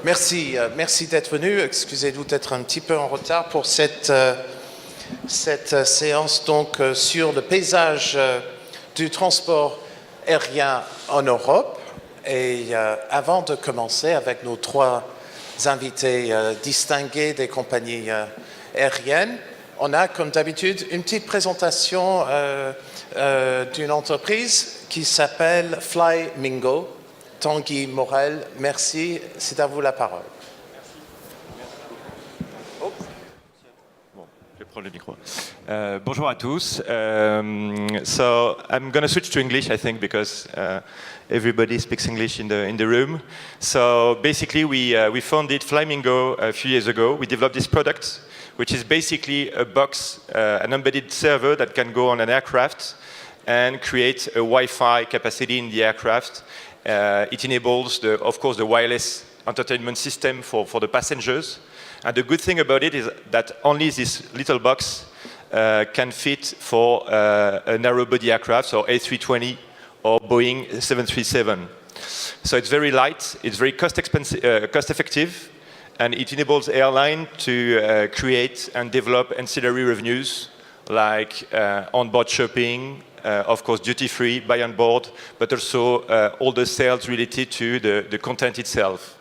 Merci d'être venu. Excusez-nous d'être un petit peu en retard pour cette séance donc sur le paysage du transport aérien en Europe. Et avant de commencer avec nos trois invités distingués des compagnies aériennes, on a comme d'habitude une petite présentation d'une entreprise qui s'appelle Flymingo. Tanguy Morel, merci. C'est à vous la parole. Je vais prendre le micro. Bonjour à tous. So I'm going to switch to English, I think, because everybody speaks English in the room. So basically, we founded Flymingo a few years ago. We developed this product, which is basically a box, an embedded server that can go on an aircraft and create a Wi-Fi capacity in the aircraft. It enables, of course, the wireless entertainment system for the passengers. And the good thing about it is that only this little box can fit for a narrow-body aircraft, so A320 or Boeing 737. So it's very light, it's very cost-effective, and it enables airline to create and develop ancillary revenues like on-board shopping, of course, duty-free, buy on board, but also all the sales related to the content itself.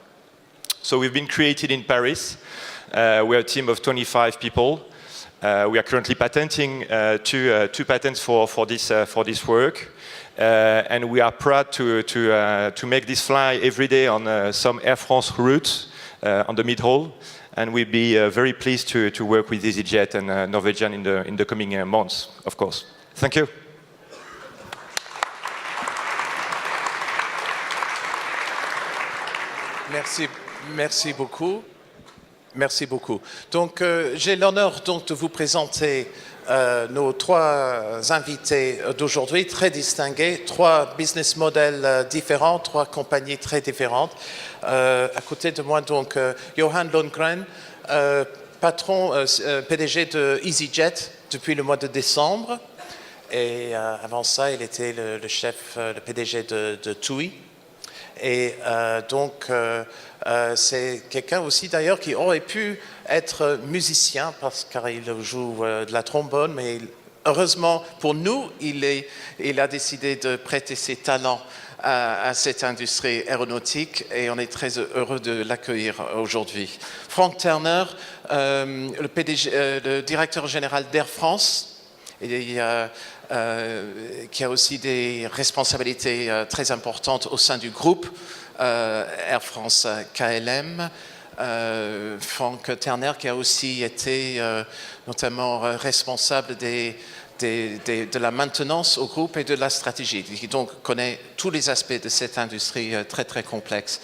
So we've been created in Paris. We're a team of 25 people. We are currently patenting two patents for this work. And we are proud to make this fly every day on some Air France routes on the mid-haul. And we'll be very pleased to work with EasyJet and Norwegian in the coming months, of course. Thank you. Merci beaucoup. Merci beaucoup. Donc, j'ai l'honneur donc de vous présenter nos trois invités d'aujourd'hui, très distingués, trois business models différents, trois compagnies très différentes. À côté de moi, donc, Johan Lundgren, patron, PDG de EasyJet depuis le mois de décembre. Et avant ça, il était le chef, le PDG de TUI. Et donc, c'est quelqu'un aussi d'ailleurs qui aurait pu être musicien car il joue de la trombone, mais heureusement pour nous, il a décidé de prêter ses talents à cette industrie aéronautique et on est très heureux de l'accueillir aujourd'hui. Frank Terner, le directeur général d'Air France, qui a aussi des responsabilités très importantes au sein du groupe Air France KLM. Frank Terner qui a aussi été notamment responsable de la maintenance au groupe et de la stratégie, qui donc connaît tous les aspects de cette industrie très très complexe.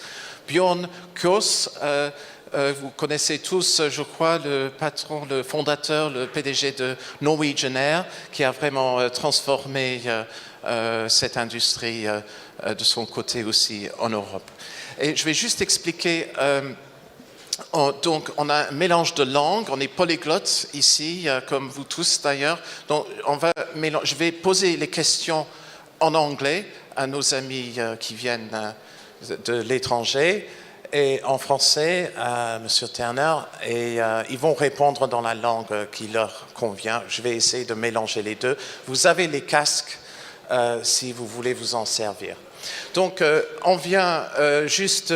Björn Kos, vous connaissez tous, je crois, le patron, le fondateur, le PDG de Norwegian Air, qui a vraiment transformé cette industrie de son côté aussi en Europe. Et je vais juste expliquer, donc on a un mélange de langues, on est polyglotte ici, comme vous tous d'ailleurs. Donc je vais poser les questions en anglais à nos amis qui viennent de l'étranger, et en français à M. Terner, et ils vont répondre dans la langue qui leur convient. Je vais essayer de mélanger les deux. Vous avez les casques si vous voulez vous en servir. Donc, on vient juste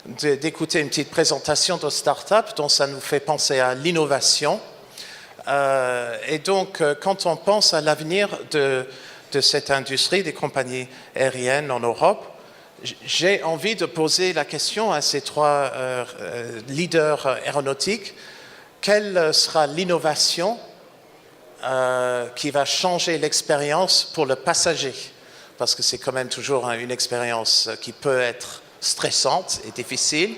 d'écouter une petite présentation de start-up dont ça nous fait penser à l'innovation. Et donc, quand on pense à l'avenir de cette industrie des compagnies aériennes en Europe, j'ai envie de poser la question à ces trois leaders aéronautiques. Quelle sera l'innovation qui va changer l'expérience pour le passager? Parce que c'est quand même toujours une expérience qui peut être stressante et difficile.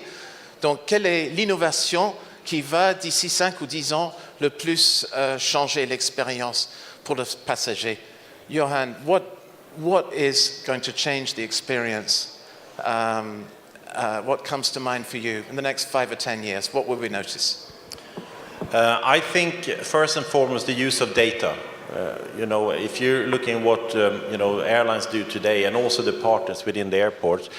Donc, quelle est l'innovation qui va, d'ici 5 ou 10 ans, le plus changer l'expérience pour le passager? Johan, what is going to change the experience? What comes to mind for you in the next 5 or 10 years? What will we notice? I think first and foremost the use of data. You know, if you're looking what you know, airlines do today, and also the partners within the airports,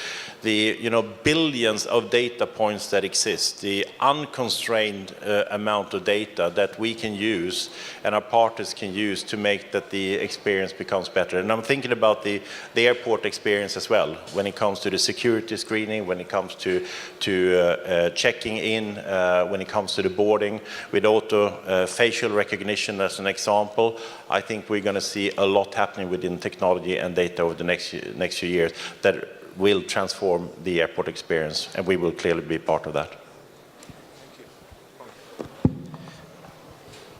the billions of data points that exist, the unconstrained amount of data that we can use and our partners can use to make that the experience becomes better. And I'm thinking about the airport experience as well, when it comes to the security screening, when it comes to checking in, when it comes to the boarding, with auto facial recognition as an example. I think we're going to see a lot happening within technology and data over the next few years that will transform the airport experience, and we will clearly be part of that.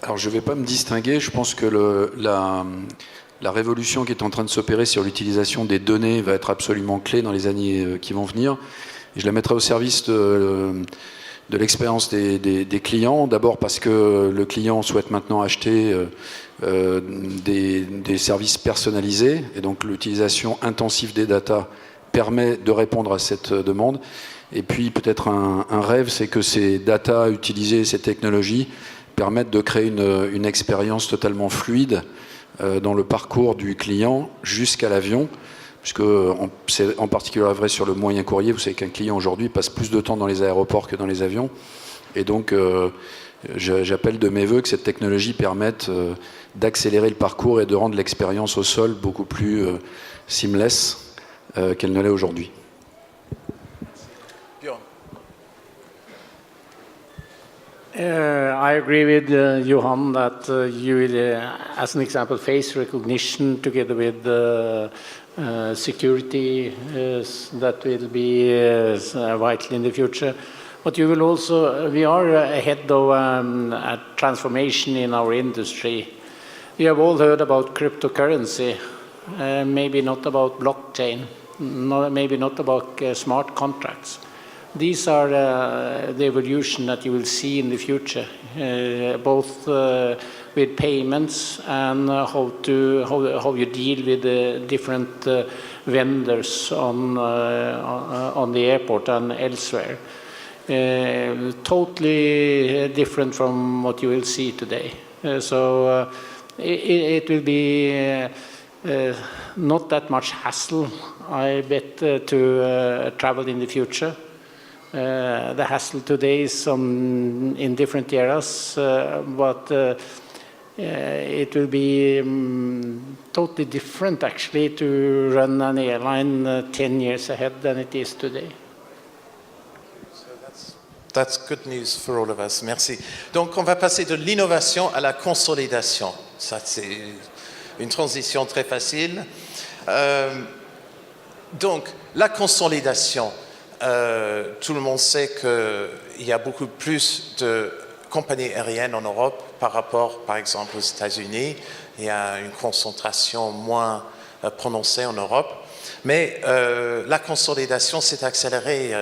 Alors je ne vais pas me distinguer, je pense que la révolution qui est en train de s'opérer sur l'utilisation des données va être absolument clé dans les années qui vont venir. Et je la mettrai au service de l'expérience des clients, d'abord parce que le client souhaite maintenant acheter des services personnalisés, et donc l'utilisation intensive des data permet de répondre à cette demande. Et puis peut-être un rêve, c'est que ces data utilisées, ces technologies permettent de créer une expérience totalement fluide dans le parcours du client jusqu'à l'avion, puisque c'est en particulier vrai sur le moyen courrier. Vous savez qu'un client aujourd'hui passe plus de temps dans les aéroports que dans les avions, et donc j'appelle de mes voeux que cette technologie permette d'accélérer le parcours et de rendre l'expérience au sol beaucoup plus seamless qu'elle ne l'est aujourd'hui. I agree with Johan that you will, as an example, face recognition together with security that will be vital in the future. But you will also, we are ahead of a transformation in our industry. We have all heard about cryptocurrency, maybe not about blockchain, maybe not about smart contracts. These are the evolution that you will see in the future, both with payments and how you deal with the different vendors on the airport and elsewhere. Totally different from what you will see today. So it will be not that much hassle, I bet, to travel in the future. The hassle today is in different areas, but it will be totally different actually to run an airline 10 years ahead than it is today. That's good news for all of us. Merci. Donc, on va passer de l'innovation à la consolidation. Ça, c'est une transition très facile. Donc, la consolidation. Tout le monde sait qu'il y a beaucoup plus de compagnies aériennes en Europe par rapport, par exemple, aux États-Unis. Il y a une concentration moins prononcée en Europe. Mais la consolidation s'est accélérée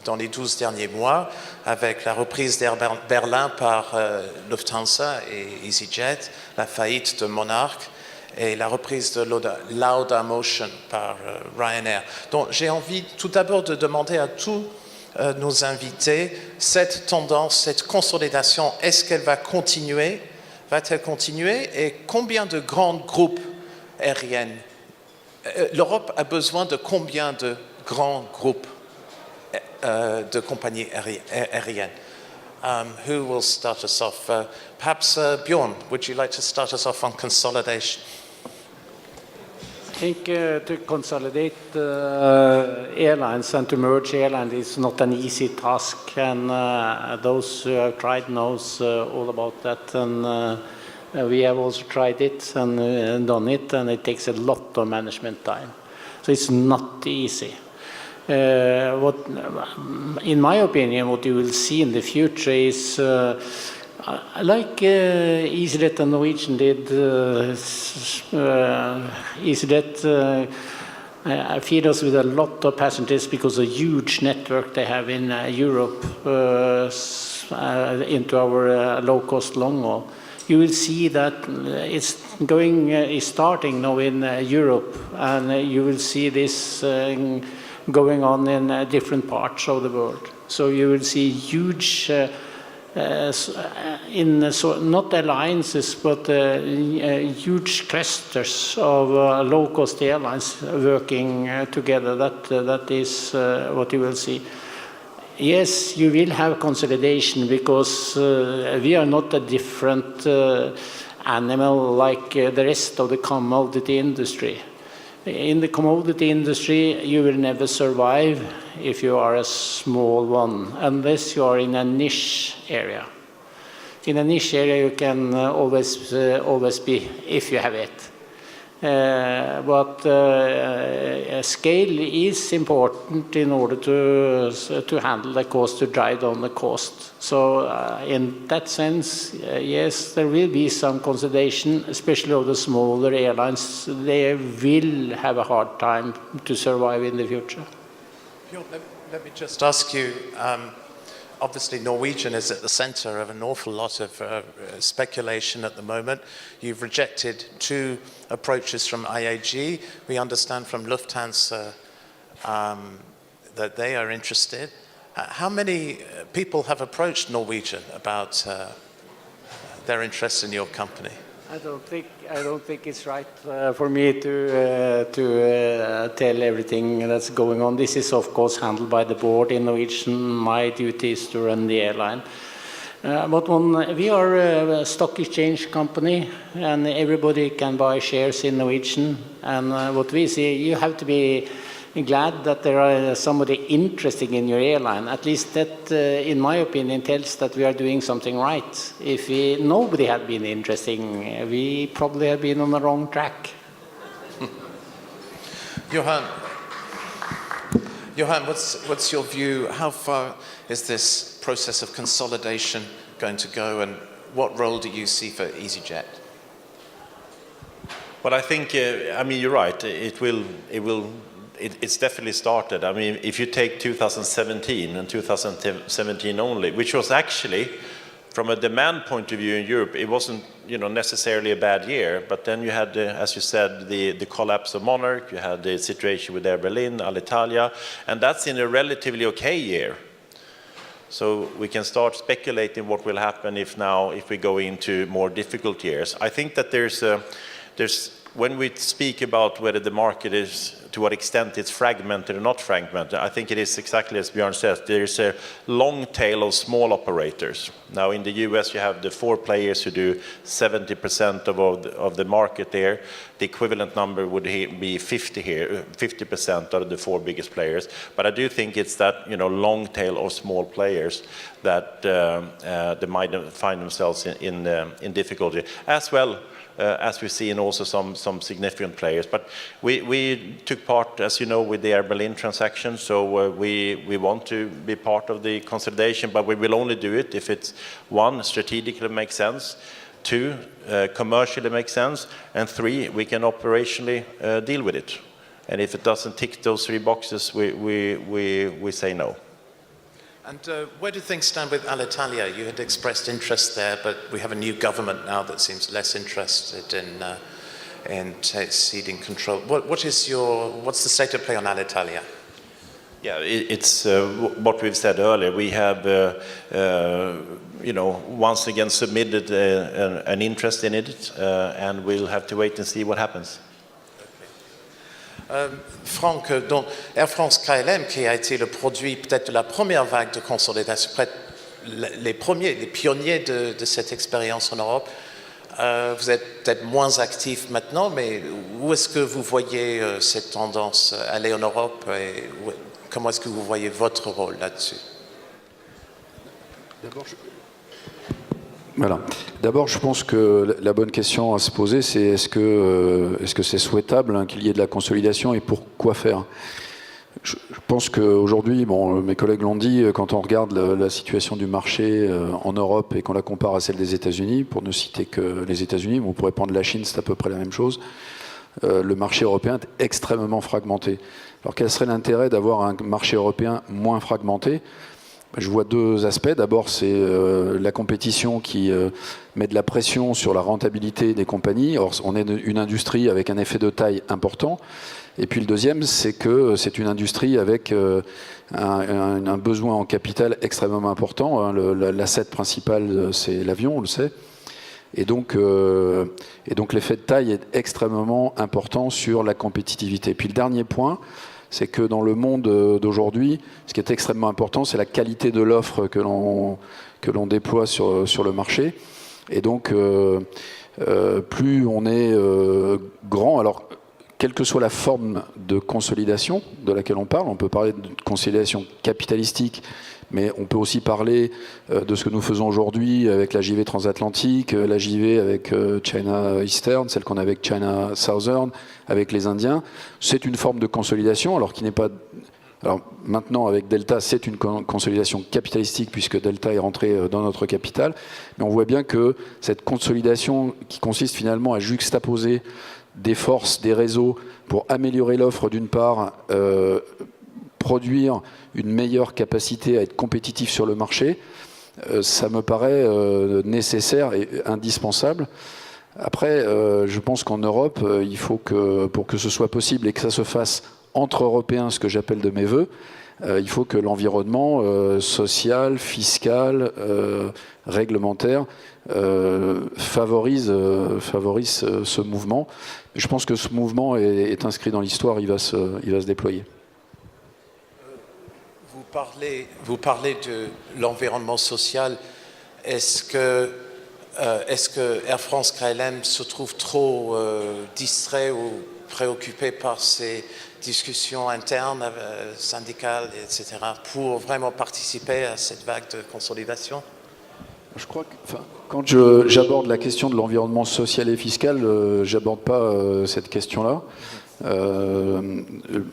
dans les 12 derniers mois avec la reprise d'Air Berlin par Lufthansa et EasyJet, la faillite de Monarch et la reprise de Laudamotion par Ryanair. Donc j'ai envie tout d'abord de demander à tous nos invités, cette tendance, cette consolidation, est-ce qu'elle va continuer? Va-t-elle continuer? Et combien de grands groupes aériens? L'Europe a besoin de combien de grands groupes de compagnies aériennes? Who will start us off? Perhaps Bjorn, would you like to start us off on consolidation? I think to consolidate airlines and to merge airlines is not an easy task, and those who have tried knows all about that. And we have also tried it and done it, and it takes a lot of management time. So it's not easy. In my opinion, what you will see in the future is like EasyJet and Norwegian did. EasyJet feed us with a lot of passengers because of a huge network they have in Europe into our low-cost long haul. You will see that it's starting now in Europe, and you will see this going on in different parts of the world. So you will see huge not alliances, but huge clusters of low-cost airlines working together. That is what you will see. Yes, you will have consolidation because we are not a different animal like the rest of the commodity industry. In the commodity industry, you will never survive if you are a small one, unless you are in a niche area. In a niche area, you can always be, if you have it. But scale is important in order to handle the cost, to drive down the cost. So in that sense, yes, there will be some consolidation, especially of the smaller airlines. They will have a hard time to survive in the future. Let me just ask you, obviously Norwegian is at the center of an awful lot of speculation at the moment. You've rejected 2 approaches from IAG. We understand from Lufthansa that they are interested. How many people have approached Norwegian about their interest in your company? I don't think it's right for me to tell everything that's going on. This is, of course, handled by the board in Norwegian. My duty is to run the airline. But we are a stock exchange company, and everybody can buy shares in Norwegian. And what we see, you have to be glad that there are somebody interested in your airline. At least that, in my opinion, tells that we are doing something right. If nobody had been interested, we probably have been on the wrong track. Johan, what's your view? How far is this process of consolidation going to go, and what role do you see for EasyJet? Well, I think, I mean, you're right. It's definitely started. I mean, if you take 2017 and 2017 only, which was actually, from a demand point of view in Europe, it wasn't, necessarily a bad year. But then you had, as you said, the collapse of Monarch. You had the situation with Air Berlin, Alitalia, and that's in a relatively okay year. So we can start speculating what will happen if we go into more difficult years. I think that there's when we speak about whether the market is, to what extent it's fragmented or not fragmented, I think it is exactly as Björn says. There is a long tail of small operators. Now in the US you have the 4 players who do 70% of the market there. The equivalent number would be 50 here, 50% of the 4 biggest players. But I do think it's that long tail of small players that they might find themselves in difficulty as well. As we see in also some significant players. But we took part, as you know, with the Air Berlin transaction, so we want to be part of the consolidation, but we will only do it if it's 1, strategically makes sense, 2, commercially makes sense, and 3, we can operationally deal with it. And if it doesn't tick those 3 boxes, we say no. And where do things stand with Alitalia? You had expressed interest there, but we have a new government now that seems less interested in ceding control. What's the state of play on Alitalia? Yeah, it's what we've said earlier. We have, once again submitted an interest in it, and we'll have to wait and see what happens. Franck, donc Air France KLM, qui a été le produit peut-être de la première vague de consolidation, peut-être les pionniers de cette expérience en Europe, vous êtes peut-être moins actif maintenant, mais où est-ce que vous voyez cette tendance aller en Europe et comment est-ce que vous voyez votre rôle là-dessus? Voilà. D'abord, je pense que la bonne question à se poser, c'est est-ce que c'est souhaitable qu'il y ait de la consolidation et pour quoi faire? Je pense qu'aujourd'hui, mes collègues l'ont dit, quand on regarde la situation du marché en Europe et qu'on la compare à celle des États-Unis, pour ne citer que les États-Unis, on pourrait prendre la Chine, c'est à peu près la même chose, le marché européen est extrêmement fragmenté. Alors quel serait l'intérêt d'avoir un marché européen moins fragmenté? Je vois 2 aspects. D'abord, c'est la compétition qui met de la pression sur la rentabilité des compagnies. Or, on est une industrie avec un effet de taille important. Et puis le deuxième, c'est que c'est une industrie avec un besoin en capital extrêmement important. L'asset principal, c'est l'avion, on le sait. Et donc l'effet de taille est extrêmement important sur la compétitivité. Puis le dernier point, c'est que dans le monde d'aujourd'hui, ce qui est extrêmement important, c'est la qualité de l'offre que l'on déploie sur le marché. Et donc, plus on est grand, alors quelle que soit la forme de consolidation de laquelle on parle, on peut parler de consolidation capitalistique, mais on peut aussi parler de ce que nous faisons aujourd'hui avec la JV transatlantique, la JV avec China Eastern, celle qu'on a avec China Southern, avec les Indiens. C'est une forme de consolidation, alors qui n'est pas... Alors maintenant, avec Delta, c'est une consolidation capitalistique puisque Delta est rentré dans notre capital. Mais on voit bien que cette consolidation qui consiste finalement à juxtaposer des forces, des réseaux pour améliorer l'offre d'une part, produire une meilleure capacité à être compétitif sur le marché, ça me paraît nécessaire et indispensable. Après, je pense qu'en Europe, il faut que, pour que ce soit possible et que ça se fasse entre Européens, ce que j'appelle de mes voeux, il faut que l'environnement social, fiscal, réglementaire favorise ce mouvement. Je pense que ce mouvement est inscrit dans l'histoire, il va se déployer. Vous parlez de l'environnement social. Est-ce que Air France KLM se trouve trop distrait ou préoccupé par ces discussions internes, syndicales, etc., pour vraiment participer à cette vague de consolidation? Je crois que, quand j'aborde la question de l'environnement social et fiscal, j'aborde pas cette question-là.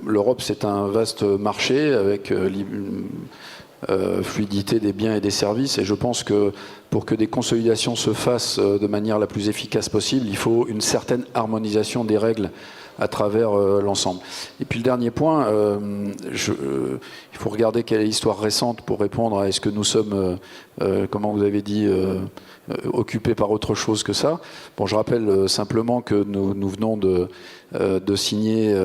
L'Europe, c'est un vaste marché avec fluidité des biens et des services, et je pense que pour que des consolidations se fassent de manière la plus efficace possible, il faut une certaine harmonisation des règles à travers l'ensemble. Et puis le dernier point, il faut regarder quelle est l'histoire récente pour répondre à est-ce que nous sommes, comment vous avez dit, occupés par autre chose que ça. Bon, je rappelle simplement que nous venons de signer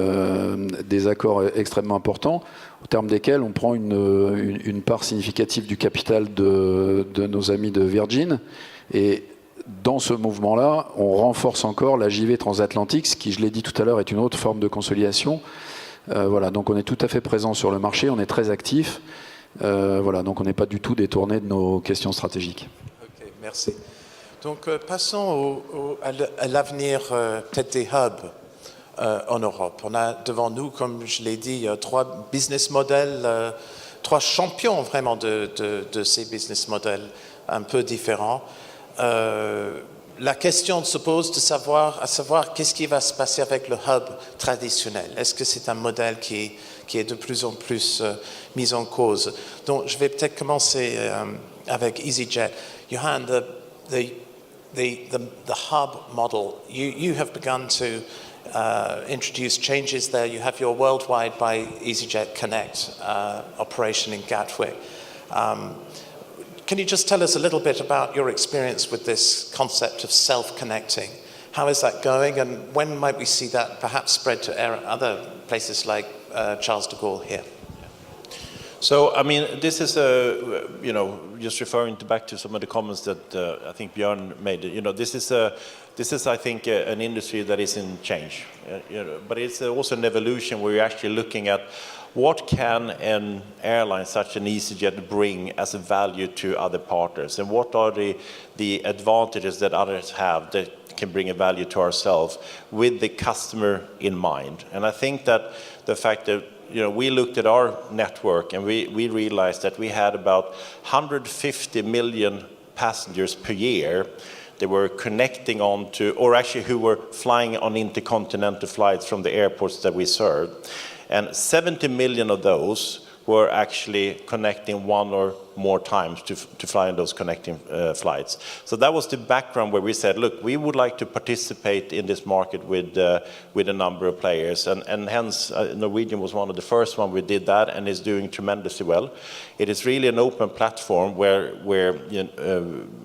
des accords extrêmement importants, au terme desquels on prend une part significative du capital de nos amis de Virgin. Et dans ce mouvement-là, on renforce encore la JV transatlantique, ce qui, je l'ai dit tout à l'heure, est une autre forme de consolidation. Voilà, donc on est tout à fait présent sur le marché, on est très actif. Voilà, donc on n'est pas du tout détourné de nos questions stratégiques. Ok, merci. Donc passons à l'avenir peut-être des hubs en Europe. On a devant nous, comme je l'ai dit, 3 business models, 3 champions vraiment de ces business models un peu différents. La question se pose à savoir qu'est-ce qui va se passer avec le hub traditionnel. Est-ce que c'est un modèle qui est de plus en plus mis en cause? Donc, je vais peut-être commencer avec EasyJet. Johan, the hub model, you have begun to introduce changes there. You have your Worldwide by EasyJet Connect operation in Gatwick. Can you just tell us a little bit about your experience with this concept of self-connecting? How is that going, and when might we see that perhaps spread to other places like Charles de Gaulle here? So, I mean, this is just referring back to some of the comments that I think Björn made. This is, I think, an industry that is in change. But it's also an evolution where you're actually looking at what can an airline such an EasyJet bring as a value to other partners, and what are the advantages that others have that can bring a value to ourselves with the customer in mind. And I think that the fact that we looked at our network and we realized that we had about 150 million passengers per year that were connecting on to, or actually who were flying on intercontinental flights from the airports that we served. And 70 million of those were actually connecting 1 or more times to fly on those connecting flights. So that was the background where we said, look, we would like to participate in this market with a number of players, and hence Norwegian was one of the first one we did that, and is doing tremendously well. It is really an open platform where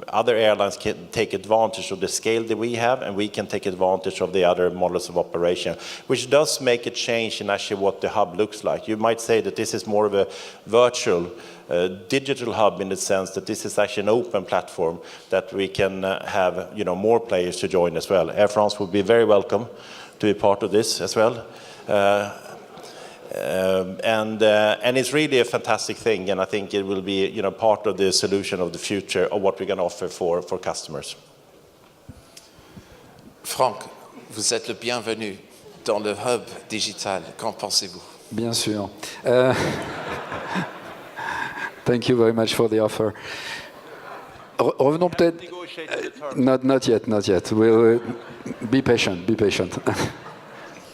other airlines can take advantage of the scale that we have, and we can take advantage of the other models of operation, which does make a change in actually what the hub looks like. You might say that this is more of a virtual digital hub, in the sense that this is actually an open platform that we can have more players to join as well. Air France would be very welcome to be part of this as well. And it's really a fantastic thing, and I think it will be part of the solution of the future of what we're going to offer for customers. Franck, vous êtes le bienvenu dans le hub digital. Qu'en pensez-vous? Bien sûr. Thank you very much for the offer. Revenons peut-être. Not yet. We'll be patient.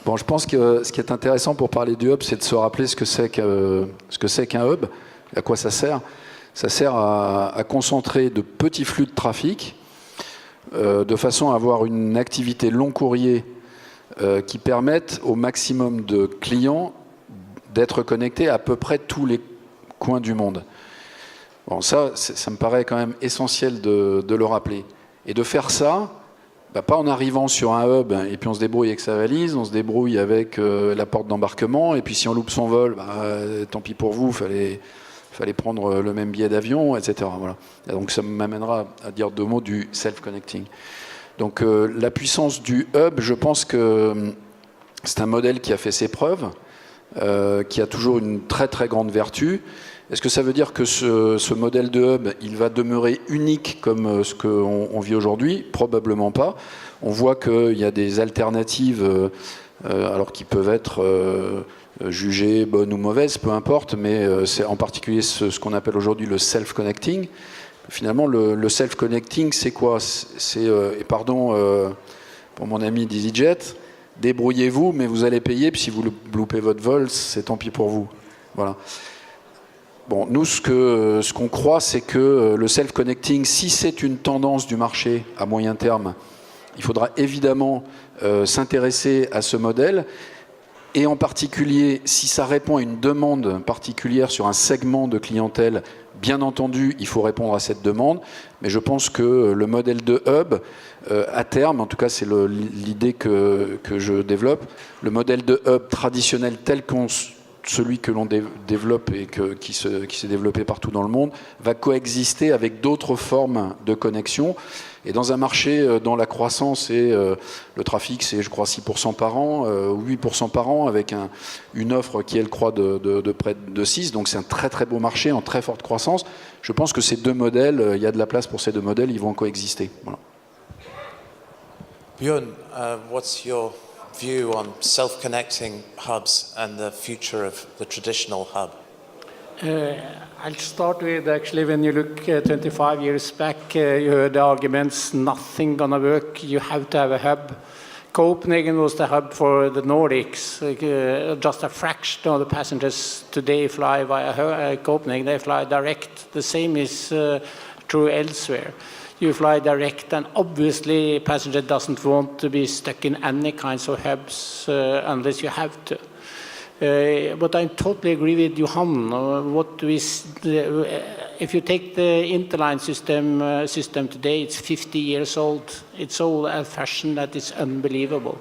Bon, je pense que ce qui est intéressant pour parler du hub, c'est de se rappeler ce que c'est qu'un hub, à quoi ça sert. Ça sert à concentrer de petits flux de trafic de façon à avoir une activité long courrier qui permette au maximum de clients d'être connectés à peu près tous les coins du monde. Bon, ça me paraît quand même essentiel de le rappeler. Et de faire ça, pas en arrivant sur un hub et puis on se débrouille avec sa valise, on se débrouille avec la porte d'embarquement, et puis si on loupe son vol, tant pis pour vous, fallait prendre le même billet d'avion, etc. Voilà. Et donc ça m'amènera à dire deux mots du self-connecting. Donc la puissance du hub, je pense que c'est un modèle qui a fait ses preuves, qui a toujours une très très grande vertu. Est-ce que ça veut dire que ce modèle de hub, il va demeurer unique comme ce qu'on vit aujourd'hui? Probablement pas. On voit qu'il y a des alternatives, alors qui peuvent être jugées bonnes ou mauvaises, peu importe, mais c'est en particulier ce qu'on appelle aujourd'hui le self-connecting. Finalement, le self-connecting, c'est quoi? Et pardon pour mon ami d'EasyJet, débrouillez-vous, mais vous allez payer, puis si vous loupez votre vol, c'est tant pis pour vous. Voilà. Bon, nous, ce qu'on croit, c'est que le self-connecting, si c'est une tendance du marché à moyen terme, il faudra évidemment s'intéresser à ce modèle, et en particulier, si ça répond à une demande particulière sur un segment de clientèle, bien entendu, il faut répondre à cette demande, mais je pense que le modèle de hub, à terme, en tout cas c'est l'idée que je développe, le modèle de hub traditionnel tel celui que l'on développe et qui s'est développé partout dans le monde, va coexister avec d'autres formes de connexion. Et dans un marché dont la croissance et le trafic, c'est je crois 6% par an, ou 8% par an, avec une offre qui, elle, croît de près de 6%. Donc c'est un très très beau marché en très forte croissance. Je pense que ces deux modèles, il y a de la place pour ces deux modèles, ils vont coexister. Voilà. Björn, what's your view on self-connecting hubs and the future of the traditional hub? I'll start with, actually, when you look 25 years back, you heard the arguments, nothing gonna work, you have to have a hub. Copenhagen was the hub for the Nordics. Just a fraction of the passengers today fly via Copenhagen, they fly direct. The same is true elsewhere. You fly direct, and obviously passenger doesn't want to be stuck in any kinds of hubs unless you have to. But I totally agree with Johan. If you take the Interline system today, it's 50 years old. It's so old-fashioned that it's unbelievable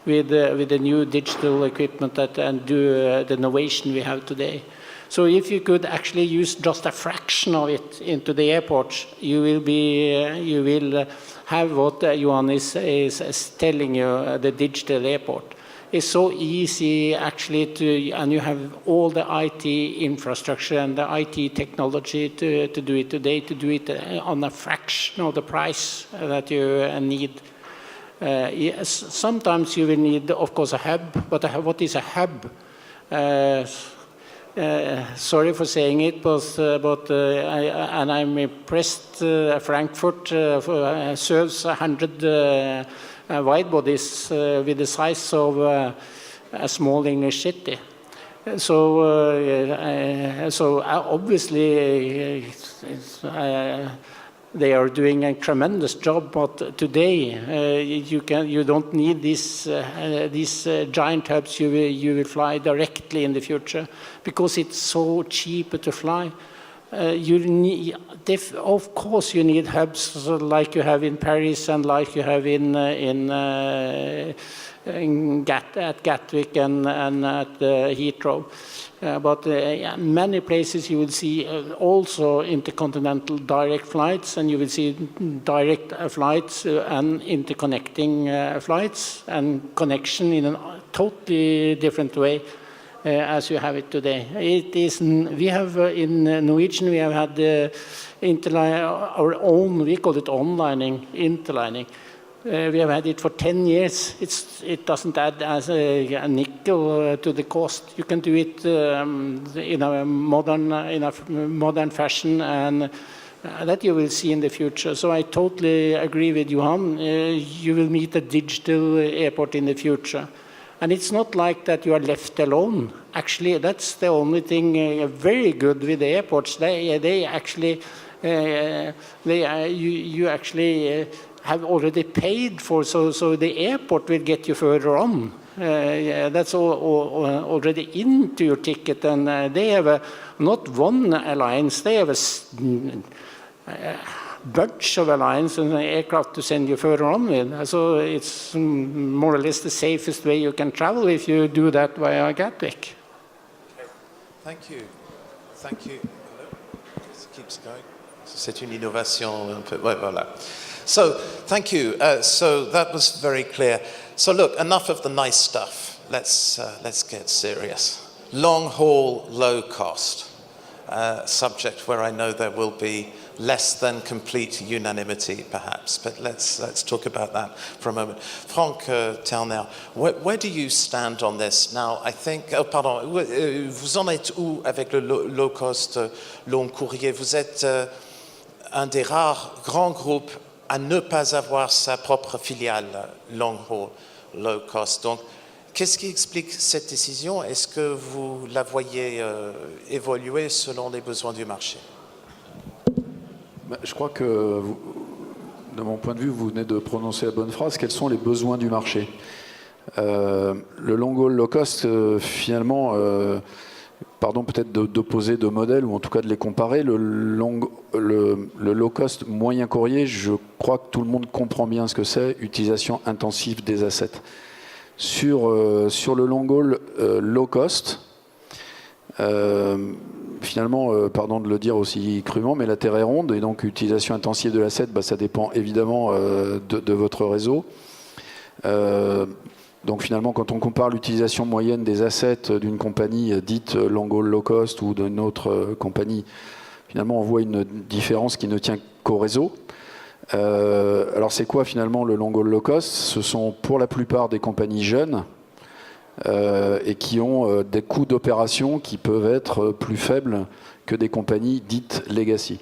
with the new digital equipment and the innovation we have today. So if you could actually use just a fraction of it into the airport, you will have what Johan is telling you, the digital airport. It's so easy actually and you have all the IT infrastructure and the IT technology to do it today, to do it on a fraction of the price that you need. Yes, sometimes you will need, of course, a hub, but what is a hub? Sorry for saying it, but I'm impressed. Frankfurt serves 100 wide bodies with the size of a small English city. So obviously they are doing a tremendous job, but today you don't need these giant hubs. You will fly directly in the future because it's so cheap to fly. You need, of course, you need hubs like you have in Paris and like you have at Gatwick and at Heathrow. But many places you will see also intercontinental direct flights, and you will see direct flights and interconnecting flights and connection in a totally different way as you have it today. It is, we have in Norwegian, we have had our own, we call it onlining, interlining. We have had it for 10 years. It doesn't add as a nickel to the cost. You can do it in a modern fashion, and that you will see in the future. So I totally agree with Johan. You will meet a digital airport in the future. And it's not like that you are left alone. Actually, that's the only thing very good with the airports. They actually, you actually have already paid for, so the airport will get you further on. That's already into your ticket, and they have not one alliance, they have a bunch of alliance and aircraft to send you further on with. So it's more or less the safest way you can travel if you do that via Gatwick. Thank you. Thank you. It keeps going. C'est une innovation un peu. Ouais, voilà. So, thank you. So that was very clear. So look, enough of the nice stuff. Let's get serious. Long haul, low cost. Subject where I know there will be less than complete unanimity, perhaps. But let's talk about that for a moment. Franck Terner, where do you stand on this? Now, I think... Oh, pardon. Vous en êtes où avec le low cost long courrier? Vous êtes un des rares grands groupes à ne pas avoir sa propre filiale long haul, low cost. Donc, qu'est-ce qui explique cette décision? Est-ce que vous la voyez évoluer selon les besoins du marché? Je crois que, de mon point de vue, vous venez de prononcer la bonne phrase. Quels sont les besoins du marché? Le long haul low cost, finalement, pardon, peut-être d'opposer deux modèles, ou en tout cas de les comparer. Le low cost moyen courrier, je crois que tout le monde comprend bien ce que c'est, utilisation intensive des assets. Sur le long haul low cost, finalement, pardon de le dire aussi crûment, mais la Terre est ronde, et donc utilisation intensive de l'asset, ça dépend évidemment de votre réseau. Donc finalement, quand on compare l'utilisation moyenne des assets d'une compagnie dite long haul low cost ou d'une autre compagnie, finalement on voit une différence qui ne tient qu'au réseau. Alors c'est quoi finalement le long haul low cost? Ce sont pour la plupart des compagnies jeunes et qui ont des coûts d'opération qui peuvent être plus faibles que des compagnies dites legacy.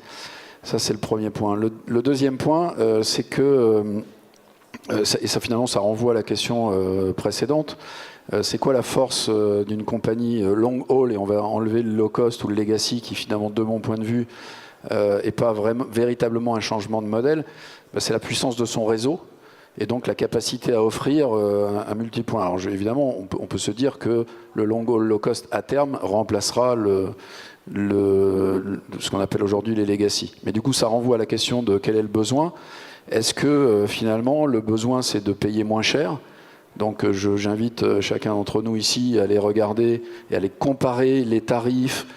Ça c'est le premier point. Le deuxième point, c'est que... et ça finalement ça renvoie à la question précédente, c'est quoi la force d'une compagnie long haul, et on va enlever le low cost ou le legacy qui finalement de mon point de vue n'est pas véritablement un changement de modèle, c'est la puissance de son réseau et donc la capacité à offrir un multipoint. Alors évidemment on peut se dire que le long haul low cost à terme remplacera ce qu'on appelle aujourd'hui les legacy, mais du coup ça renvoie à la question de quel est le besoin. Est-ce que finalement le besoin c'est de payer moins cher? Donc j'invite chacun d'entre nous ici à aller regarder et à aller comparer les tarifs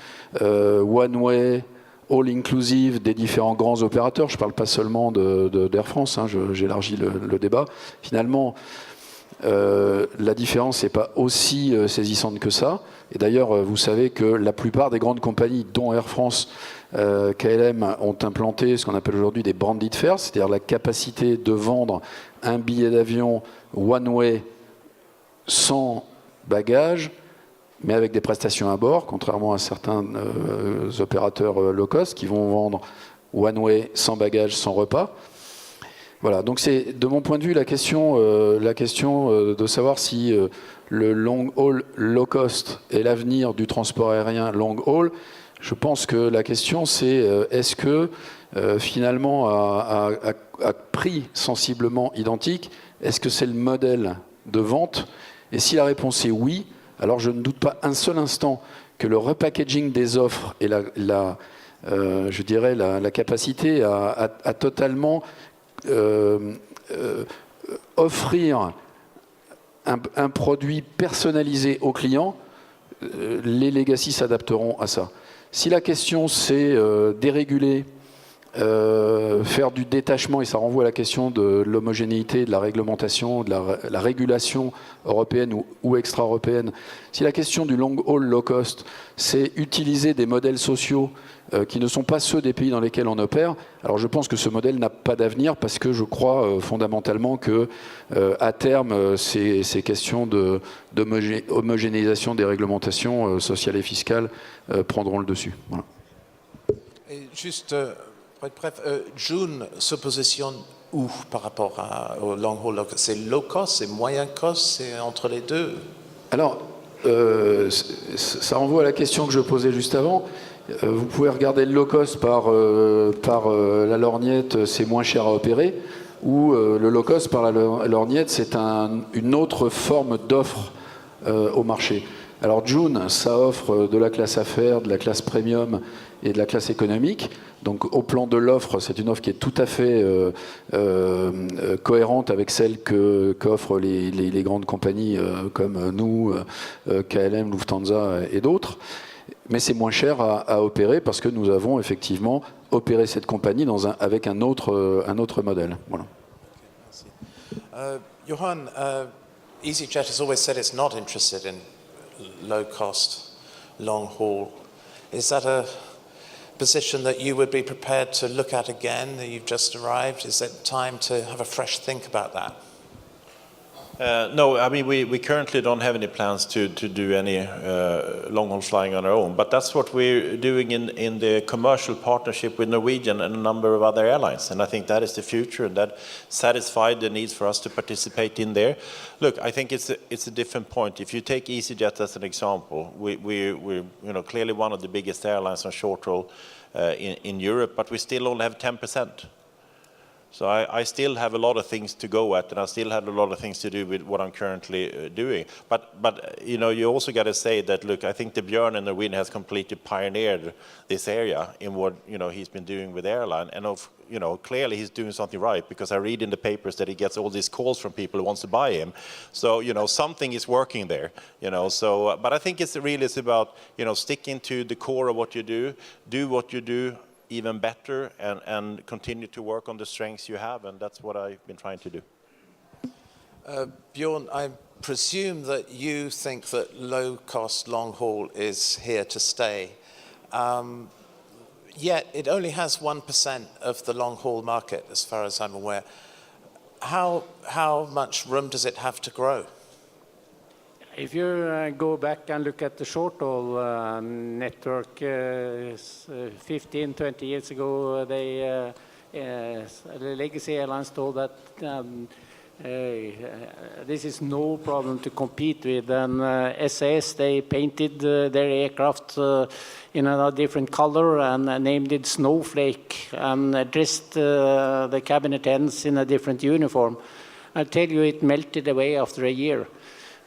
one way, all inclusive des différents grands opérateurs. Je ne parle pas seulement d'Air France, j'élargis le débat. Finalement, la différence n'est pas aussi saisissante que ça. Et d'ailleurs, vous savez que la plupart des grandes compagnies, dont Air France, KLM, ont implanté ce qu'on appelle aujourd'hui des branded fares, c'est-à-dire la capacité de vendre un billet d'avion one-way sans bagages, mais avec des prestations à bord, contrairement à certains opérateurs low cost qui vont vendre one-way sans bagages, sans repas. Voilà, donc c'est de mon point de vue la question de savoir si le long haul low cost est l'avenir du transport aérien long haul. Je pense que la question c'est est-ce que finalement à prix sensiblement identique, est-ce que c'est le modèle de vente? Et si la réponse est oui, alors je ne doute pas un seul instant que le repackaging des offres et je dirais la capacité à totalement offrir un produit personnalisé au client, les legacy s'adapteront à ça. Si la question c'est déréguler, faire du détachement, et ça renvoie à la question de l'homogénéité, de la réglementation, de la régulation européenne ou extra-européenne, si la question du long haul low cost, c'est utiliser des modèles sociaux qui ne sont pas ceux des pays dans lesquels on opère, alors je pense que ce modèle n'a pas d'avenir parce que je crois fondamentalement que à terme, ces questions d'homogénéisation des réglementations sociales et fiscales prendront le dessus. Voilà. Et juste, pour être bref, June se positionne où par rapport au long haul? C'est low cost, c'est moyen cost, c'est entre les deux? Alors, ça renvoie à la question que je posais juste avant. Vous pouvez regarder le low cost par la lorgnette, c'est moins cher à opérer, ou le low cost par la lorgnette, c'est une autre forme d'offre au marché. Alors June, ça offre de la classe affaires, de la classe premium et de la classe économique. Donc au plan de l'offre, c'est une offre qui est tout à fait cohérente avec celle qu'offrent les grandes compagnies comme nous, KLM, Lufthansa et d'autres. Mais c'est moins cher à opérer parce que nous avons effectivement opéré cette compagnie avec un autre modèle. Voilà. Johan, EasyJet has always said it's not interested in low-cost, long-haul. Is that a position that you would be prepared to look at again? You've just arrived. Is it time to have a fresh think about that? No, I mean, we currently don't have any plans to do any long-haul flying on our own, but that's what we're doing in the commercial partnership with Norwegian and a number of other airlines, and I think that is the future, and that satisfied the needs for us to participate in there. Look, I think it's a different point. If you take EasyJet as an example, we're clearly one of the biggest airlines on short-haul in Europe, but we still only have 10%. So I still have a lot of things to go at, and I still have a lot of things to do with what I'm currently doing. But you also got to say that, look, I think the Björn and the Norwegian has completely pioneered this area in what he's been doing with airline, and clearly he's doing something right, because I read in the papers that he gets all these calls from people who wants to buy him. So something is working there. So but I think it's about sticking to the core of what you do what you do even better, and continue to work on the strengths you have, and that's what I've been trying to do. Bjorn, I presume that you think that low-cost long-haul is here to stay, yet it only has 1% of the long-haul market, as far as I'm aware. How much room does it have to grow? If you go back and look at the short-haul network, 15, 20 years ago, the legacy airlines told that this is no problem to compete with. And SAS, they painted their aircraft in a different color and named it Snowflake, and dressed the cabin attendants in a different uniform. I tell you, it melted away after a year.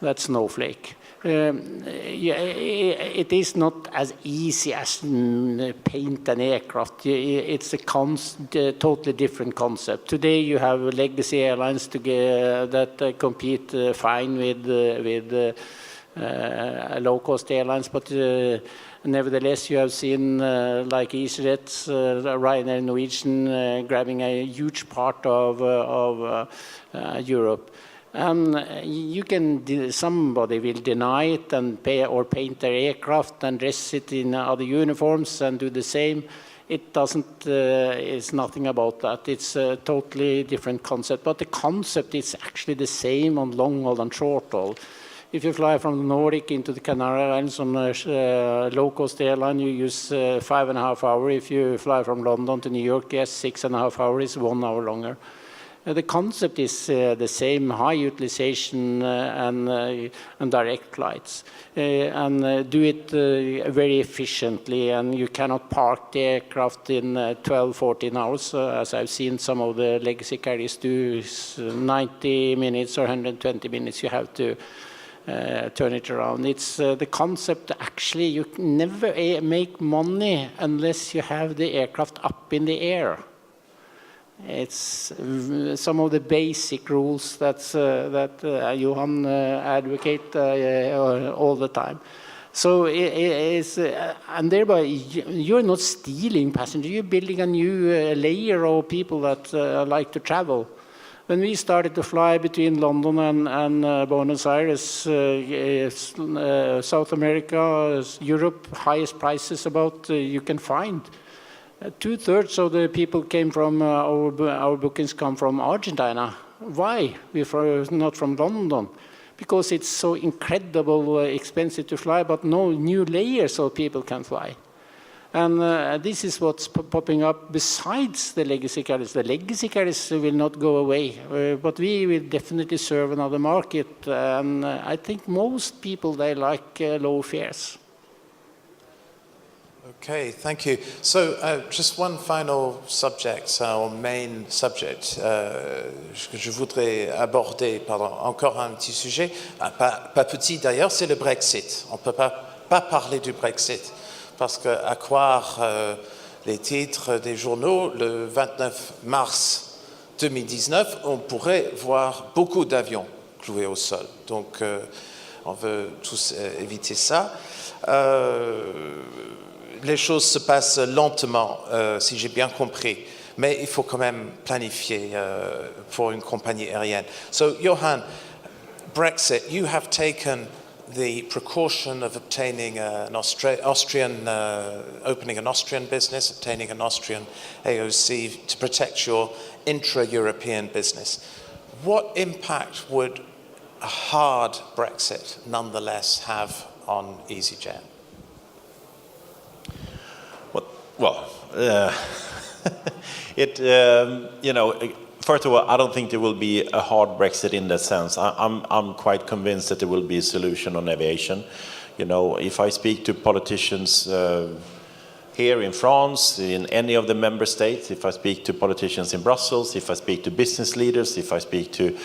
That Snowflake. It is not as easy as paint an aircraft. It's a totally different concept. Today you have legacy airlines that compete fine with low-cost airlines, but nevertheless you have seen like EasyJet, Ryanair, Norwegian grabbing a huge part of Europe. Somebody will deny it and paint their aircraft and dress it in other uniforms and do the same. It doesn't, it's nothing about that. It's a totally different concept, but the concept is actually the same on long haul and short haul. If you fly from the Nordic into the Canary Islands on a low-cost airline, you use 5.5 hours. If you fly from London to New York, yes, 6.5 hours, 1 hour longer. The concept is the same: high utilization and direct flights, and do it very efficiently. And you cannot park the aircraft in 12, 14 hours, as I've seen some of the legacy carriers do. 90 minutes or 120 minutes, you have to turn it around. It's the concept. Actually, you can never make money unless you have the aircraft up in the air. It's some of the basic rules that Johan advocate all the time. So it's, and thereby you're not stealing passengers. You're building a new layer of people that like to travel. When we started to fly between London and Buenos Aires, South America, Europe, highest prices about you can find. 2/3 of the people came from our bookings come from Argentina. Why? We're not from London. Because it's so incredible expensive to fly, but no new layers of people can fly. And this is what's popping up besides the legacy carriers. The legacy carriers will not go away, but we will definitely serve another market. And I think most people, they like low fares. Okay, thank you. So just one final subject, our main subject, que je voudrais aborder, pardon, encore un petit sujet, pas petit d'ailleurs, c'est le Brexit. On ne peut pas parler du Brexit, parce qu'à croire les titres des journaux, le 29 mars 2019, on pourrait voir beaucoup d'avions cloués au sol. Donc on veut tous éviter ça. Les choses se passent lentement, si j'ai bien compris, mais il faut quand même planifier pour une compagnie aérienne. So, Johan, Brexit, you have taken the precaution of obtaining an Austrian, opening an Austrian business, obtaining an Austrian AOC to protect your intra-European business. What impact would a hard Brexit nonetheless have on EasyJet? Well, you know, first of all, I don't think there will be a hard Brexit in that sense. I'm quite convinced that there will be a solution on aviation. You know, if I speak to politicians here in France, in any of the member states, if I speak to politicians in Brussels, if I speak to business leaders, if I speak to,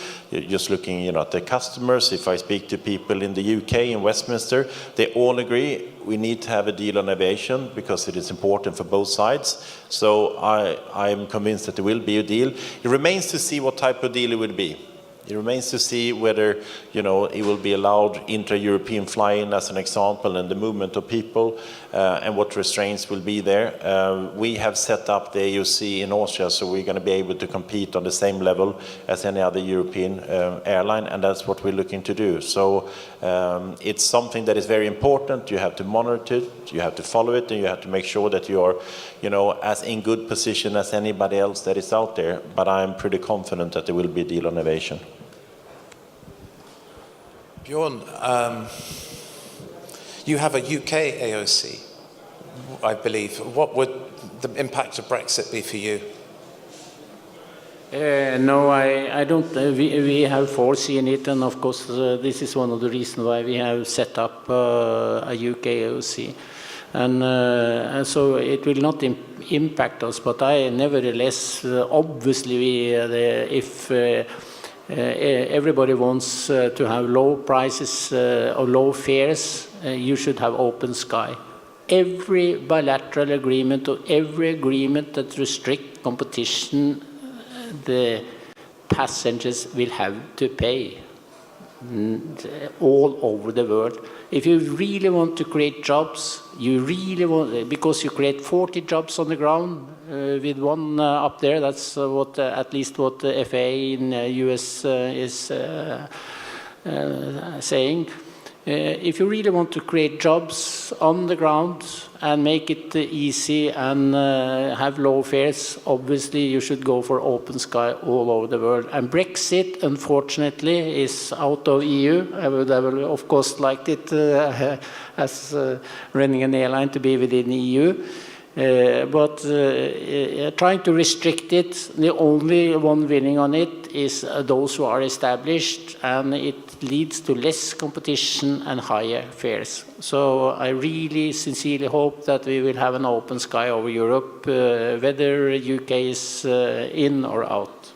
just looking, you know, at the customers, if I speak to people in the UK, in Westminster, they all agree we need to have a deal on aviation because it is important for both sides. So I am convinced that there will be a deal. It remains to see what type of deal it would be. It remains to see whether, you know, it will be allowed intra-European flying as an example, and the movement of people, and what restraints will be there. We have set up the AOC in Austria, so we're going to be able to compete on the same level as any other European airline, and that's what we're looking to do. So it's something that is very important. You have to monitor it, you have to follow it, and you have to make sure that you are, you know, as in good position as anybody else that is out there. But I'm pretty confident that there will be a deal on aviation. Bjorn, you have a UK AOC, I believe. What would the impact of Brexit be for you? No, I don't. We have foreseen it, and of course, this is one of the reasons why we have set up a UK AOC. And so it will not impact us, but nevertheless, obviously, if everybody wants to have low prices or low fares, you should have open sky. Every bilateral agreement or every agreement that restricts competition, the passengers will have to pay all over the world. If you really want to create jobs, you really want, because you create 40 jobs on the ground with one up there, that's what at least what the FAA in US is saying. If you really want to create jobs on the ground and make it easy and have low fares, obviously you should go for open sky all over the world. And Brexit, unfortunately, is out of EU. I would have, of course, liked it as running an airline to be within the EU. But trying to restrict it, the only one winning on it is those who are established, and it leads to less competition and higher fares. So I really sincerely hope that we will have an open sky over Europe, whether UK is in or out.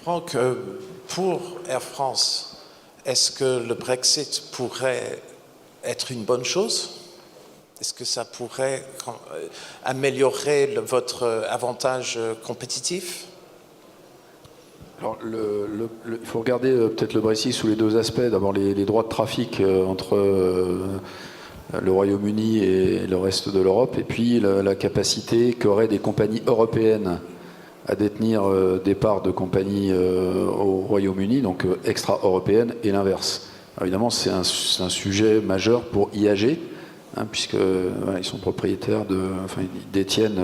Franck, pour Air France, est-ce que le Brexit pourrait être une bonne chose? Est-ce que ça pourrait améliorer votre avantage compétitif? Alors, il faut regarder peut-être le Brexit sous les deux aspects. D'abord, les droits de trafic entre le Royaume-Uni et le reste de l'Europe, et puis la capacité qu'auraient des compagnies européennes à détenir des parts de compagnies au Royaume-Uni, donc extra-européennes, et l'inverse. Évidemment, c'est un sujet majeur pour IAG, puisque ils sont propriétaires ils détiennent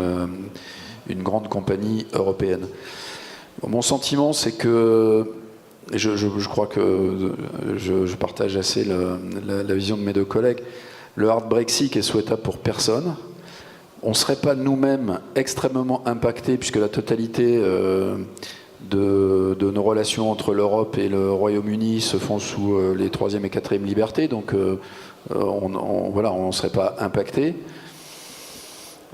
une grande compagnie européenne. Mon sentiment, c'est que, et je crois que je partage assez la vision de mes deux collègues, le hard Brexit est souhaitable pour personne. On ne serait pas nous-mêmes extrêmement impactés, puisque la totalité de nos relations entre l'Europe et le Royaume-Uni se font sous les 3e et 4e libertés, donc on ne serait pas impacté.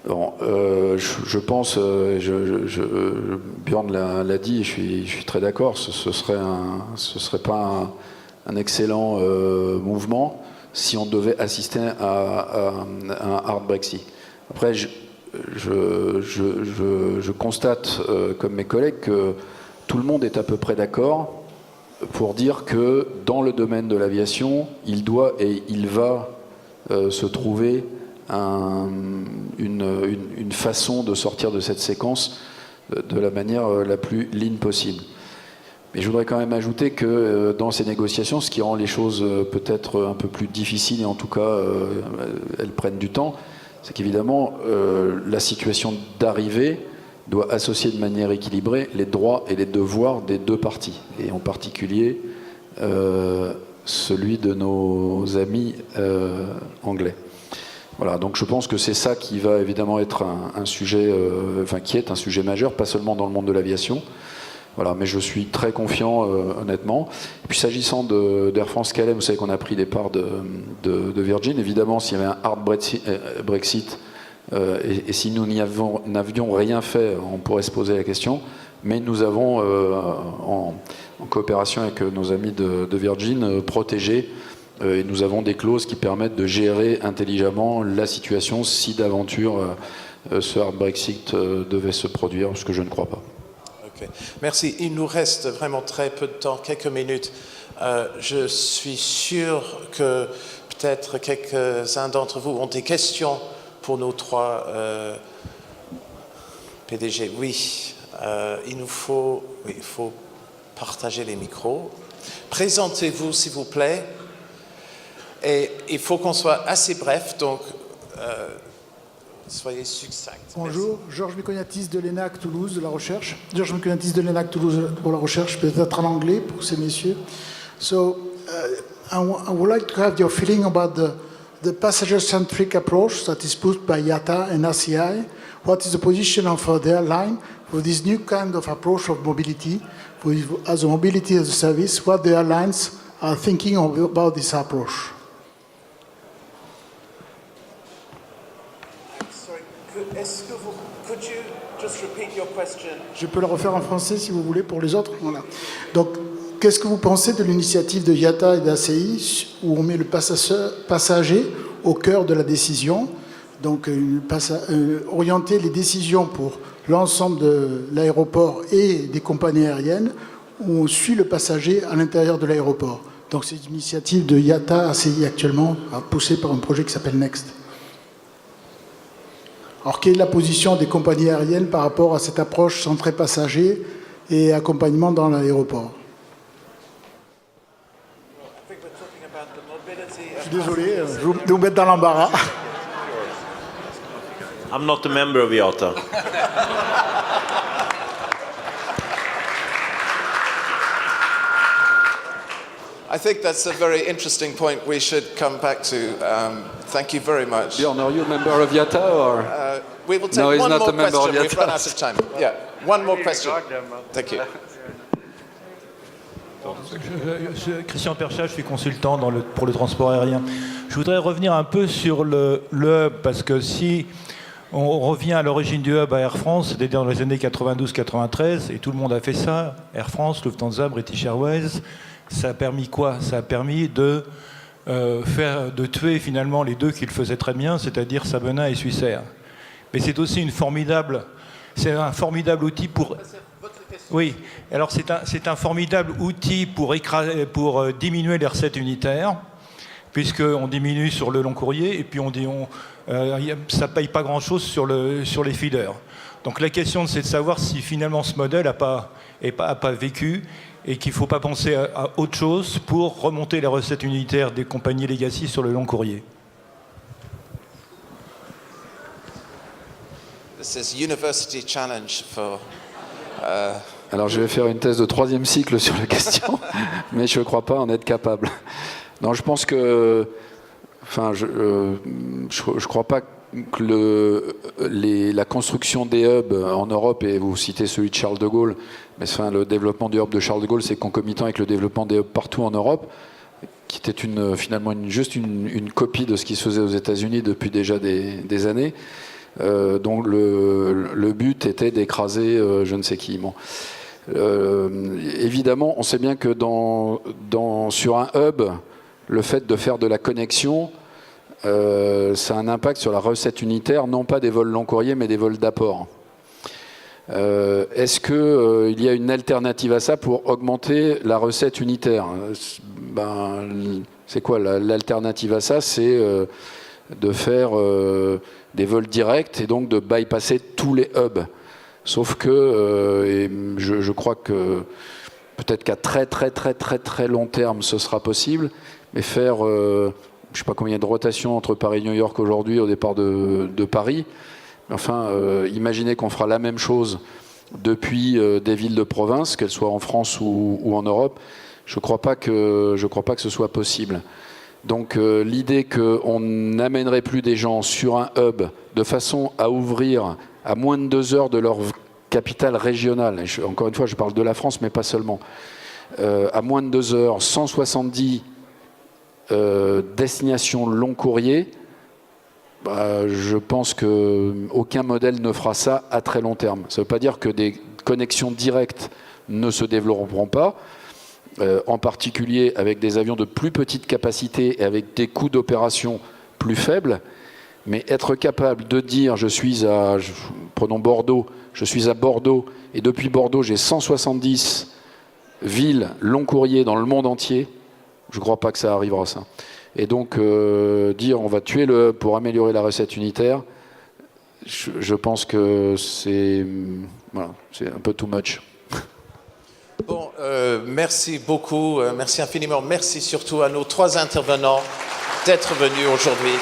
Bon, je pense, Björn l'a dit, je suis très d'accord, ce serait pas un excellent mouvement si on devait assister à un hard Brexit. Après, je constate, comme mes collègues, que tout le monde est à peu près d'accord pour dire que dans le domaine de l'aviation, il doit et il va se trouver une façon de sortir de cette séquence de la manière la plus lean possible. Mais je voudrais quand même ajouter que dans ces négociations, ce qui rend les choses peut-être un peu plus difficiles, et en tout cas elles prennent du temps, c'est qu'évidemment la situation d'arrivée doit associer de manière équilibrée les droits et les devoirs des deux parties, et en particulier celui de nos amis anglais. Voilà, donc je pense que c'est ça qui va évidemment être un sujet, qui est un sujet majeur, pas seulement dans le monde de l'aviation. Voilà, mais je suis très confiant, honnêtement. Et puis s'agissant d'Air France KLM, vous savez qu'on a pris des parts de Virgin. Évidemment, s'il y avait un hard Brexit, et si nous n'avions rien fait, on pourrait se poser la question. Mais nous avons, en coopération avec nos amis de Virgin, protégé. Et nous avons des clauses qui permettent de gérer intelligemment la situation si d'aventure ce hard Brexit devait se produire, ce que je ne crois pas. Okay. Merci. Il nous reste vraiment très peu de temps, quelques minutes. Je suis sûr que peut-être quelques-uns d'entre vous ont des questions pour nos trois PDG. Oui, il faut partager les micros. Présentez-vous, s'il vous plaît. Et il faut qu'on soit assez bref, donc soyez succinct. Bonjour, Georges Mekoniatis de l'ENAC Toulouse, de la recherche. Georges Mekoniatis de l'ENAC Toulouse pour la recherche, peut-être en anglais pour ces messieurs. So, I would like to have your feeling about the passenger-centric approach that is put by IATA and ACI. What is the position of the airline for this new kind of approach of mobility, as a mobility as a service? What the airlines are thinking about this approach? Could you just repeat your question? Je peux le refaire en français si vous voulez pour les autres. Voilà. Donc, qu'est-ce que vous pensez de l'initiative de IATA et d'ACI où on met le passager au cœur de la décision, donc orienter les décisions pour l'ensemble de l'aéroport et des compagnies aériennes où on suit le passager à l'intérieur de l'aéroport. Donc c'est une initiative de IATA, ACI actuellement, poussée par un projet qui s'appelle Next. Alors, quelle est la position des compagnies aériennes par rapport à cette approche centrée passager et accompagnement dans l'aéroport? Je suis désolé, je vous mettre dans l'embarras. I'm not a member of IATA. I think that's a very interesting point we should come back to. Thank you very much. Bjorn, are you a member of IATA or? We will take No, he's one not more a member of question. We've IATA. run out of time. Yeah, one more question. Thank you. Christian Perchat, je suis consultant pour le transport aérien. Je voudrais revenir un peu sur le hub, parce que si on revient à l'origine du hub à Air France, c'était dans les années 92-93, et tout le monde a fait ça, Air France, Lufthansa, British Airways, ça a permis quoi? Ça a permis de tuer finalement les deux qui le faisaient très bien, c'est-à-dire Sabena et Swissair. Mais c'est aussi c'est un formidable outil pour... Oui, alors c'est un formidable outil pour diminuer les recettes unitaires, puisqu'on diminue sur le long courrier, et puis ça ne paye pas grand-chose sur les feeders. Donc la question, c'est de savoir si finalement ce modèle n'a pas vécu, et qu'il ne faut pas penser à autre chose pour remonter les recettes unitaires des compagnies legacy sur le long courrier. This is University Challenge for... Alors je vais faire une thèse de 3e cycle sur la question, mais je ne crois pas en être capable. Non, je pense que... Enfin, je crois pas que la construction des hubs en Europe, et vous citez celui de Charles de Gaulle, mais enfin, le développement du hub de Charles de Gaulle, c'est concomitant avec le développement des hubs partout en Europe, qui était finalement juste une copie de ce qui se faisait aux États-Unis depuis déjà des années. Donc le but était d'écraser je ne sais qui. Bon. Évidemment, on sait bien que sur un hub, le fait de faire de la connexion, ça a un impact sur la recette unitaire, non pas des vols long courrier, mais des vols d'apport. Est-ce qu'il y a une alternative à ça pour augmenter la recette unitaire? C'est quoi l'alternative à ça? C'est de faire des vols directs et donc de bypasser tous les hubs. Sauf que, et je crois que peut-être qu'à très long terme ce sera possible, mais faire, je ne sais pas combien de rotations entre Paris et New York aujourd'hui au départ de Paris, mais enfin, imaginez qu'on fera la même chose depuis des villes de province, qu'elles soient en France ou en Europe, je ne crois pas que ce soit possible. Donc l'idée qu'on n'amènerait plus des gens sur un hub de façon à ouvrir à moins de 2 heures de leur capitale régionale, encore une fois je parle de la France mais pas seulement, à moins de 2 heures, 170 destinations long courrier, je pense qu'aucun modèle ne fera ça à très long terme. Ça ne veut pas dire que des connexions directes ne se développeront pas, en particulier avec des avions de plus petite capacité et avec des coûts d'opération plus faibles, mais être capable de dire prenons Bordeaux, je suis à Bordeaux et depuis Bordeaux j'ai 170 villes long courrier dans le monde entier, je ne crois pas que ça arrivera ça. Et donc dire on va tuer le hub pour améliorer la recette unitaire, je pense que c'est un peu too much. Bon, merci beaucoup, merci infiniment, merci surtout à nos 3 intervenants d'être venus aujourd'hui.